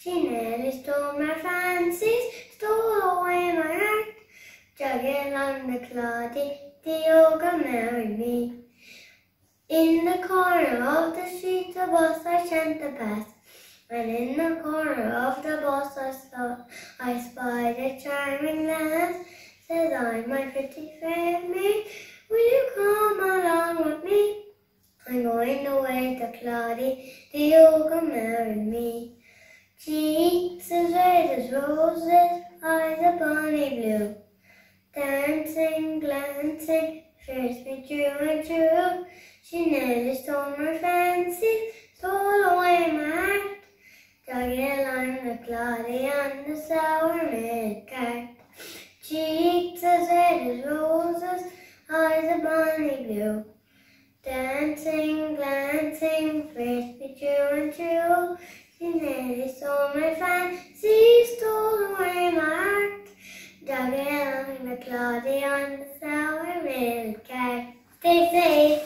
She nearly stole my fancies, stole away my heart. Jogging along the cloddy, the ogre married me. In the corner of the street, the bus I shan't pass. And in the corner of the bus I spied a charming lass. Said I, my pretty fair maid, will you come along with me? I'm going away to Claudy, the ogre married me. Cheeks as red as roses, eyes a bonny blue. Dancing, glancing, fierce me true and true. She nearly stole my fancy, stole away my heart. Jogging along the Claudy on the sour milk cart. Cheeks as red as roses, eyes a bonny blue. Dancing, glancing, fierce me true and true. She nearly stole my fancy, stole away my heart. Jogging along the Claudy on the sour milk cart. Stay safe.